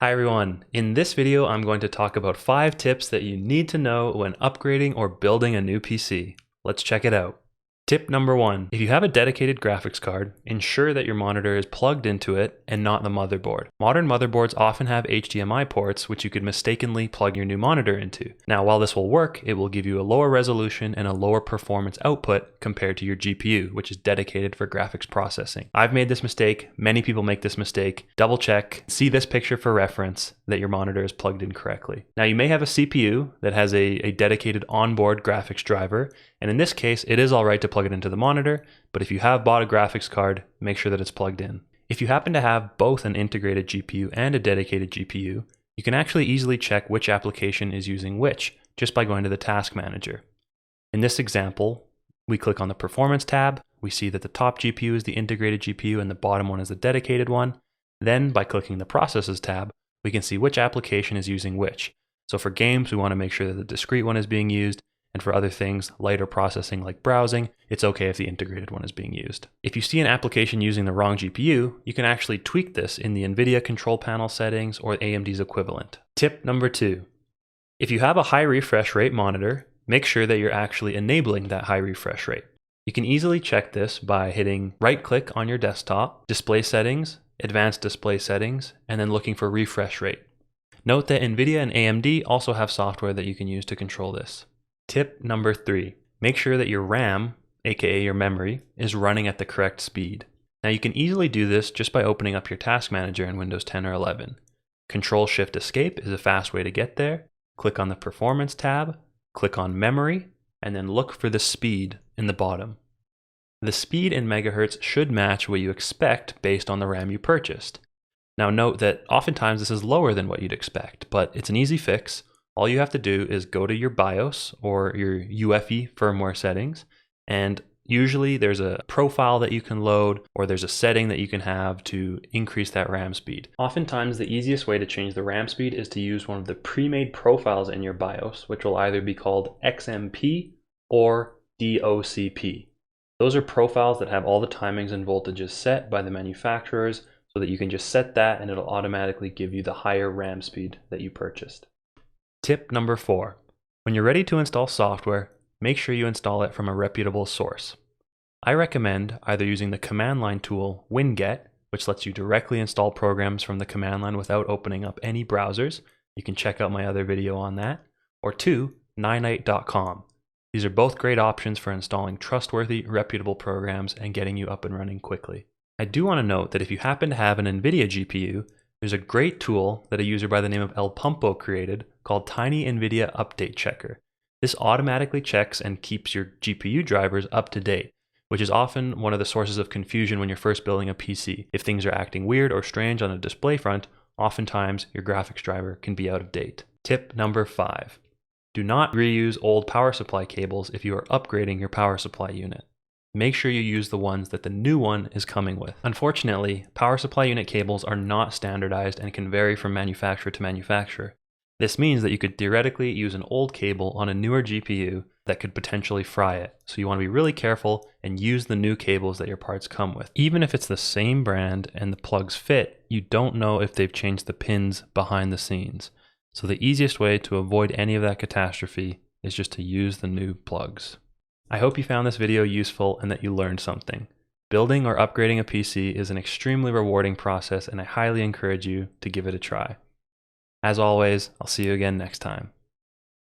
Hi everyone, in this video I'm going to talk about 5 tips that you need to know when upgrading or building a new PC. Let's check it out. Tip number 1, if you have a dedicated graphics card, ensure that your monitor is plugged into it and not the motherboard. Modern motherboards often have HDMI ports which you could mistakenly plug your new monitor into. Now while this will work, it will give you a lower resolution and a lower performance output compared to your GPU, which is dedicated for graphics processing. I've made this mistake, many people make this mistake. Double check, see this picture for reference that your monitor is plugged in correctly. Now you may have a CPU that has a dedicated onboard graphics driver, and in this case it is alright to plug it into the monitor, but if you have bought a graphics card, make sure that it's plugged in. If you happen to have both an integrated GPU and a dedicated GPU, you can actually easily check which application is using which just by going to the task manager. In this example, we click on the performance tab, we see that the top GPU is the integrated GPU and the bottom one is the dedicated one. Then by clicking the processes tab, we can see which application is using which. So for games, we want to make sure that the discrete one is being used, and for other things, lighter processing like browsing, it's okay if the integrated one is being used. If you see an application using the wrong GPU, you can actually tweak this in the NVIDIA control panel settings or AMD's equivalent. Tip number 2, if you have a high refresh rate monitor, make sure that you're actually enabling that high refresh rate. You can easily check this by hitting right-click on your desktop, Display Settings, Advanced Display Settings, and then looking for refresh rate. Note that NVIDIA and AMD also have software that you can use to control this. Tip number 3, make sure that your RAM, aka your memory, is running at the correct speed. Now you can easily do this just by opening up your task manager in Windows 10 or 11. Control-Shift-Escape is a fast way to get there. Click on the Performance tab, click on Memory, and then look for the speed in the bottom. The speed in megahertz should match what you expect based on the RAM you purchased. Now note that oftentimes this is lower than what you'd expect, but it's an easy fix. All you have to do is go to your BIOS or your UEFI firmware settings, and usually there's a profile that you can load or there's a setting that you can have to increase that RAM speed. Oftentimes the easiest way to change the RAM speed is to use one of the pre-made profiles in your BIOS, which will either be called XMP or DOCP. Those are profiles that have all the timings and voltages set by the manufacturers so that you can just set that and it'll automatically give you the higher RAM speed that you purchased. Tip number 4, when you're ready to install software, make sure you install it from a reputable source. I recommend either using the command line tool winget, which lets you directly install programs from the command line without opening up any browsers. You can check out my other video on that. Or 2, ninite.com. These are both great options for installing trustworthy, reputable programs and getting you up and running quickly. I do want to note that if you happen to have an NVIDIA GPU, there's a great tool that a user by the name of El Pumpo created called Tiny NVIDIA Update Checker. This automatically checks and keeps your GPU drivers up to date, which is often one of the sources of confusion when you're first building a PC. If things are acting weird or strange on a display front, oftentimes your graphics driver can be out of date. Tip number 5, do not reuse old power supply cables if you are upgrading your power supply unit. Make sure you use the ones that the new one is coming with. Unfortunately, power supply unit cables are not standardized and can vary from manufacturer to manufacturer. This means that you could theoretically use an old cable on a newer GPU that could potentially fry it. So you want to be really careful and use the new cables that your parts come with. Even if it's the same brand and the plugs fit, you don't know if they've changed the pins behind the scenes. So the easiest way to avoid any of that catastrophe is just to use the new plugs. I hope you found this video useful and that you learned something. Building or upgrading a PC is an extremely rewarding process and I highly encourage you to give it a try. As always, I'll see you again next time.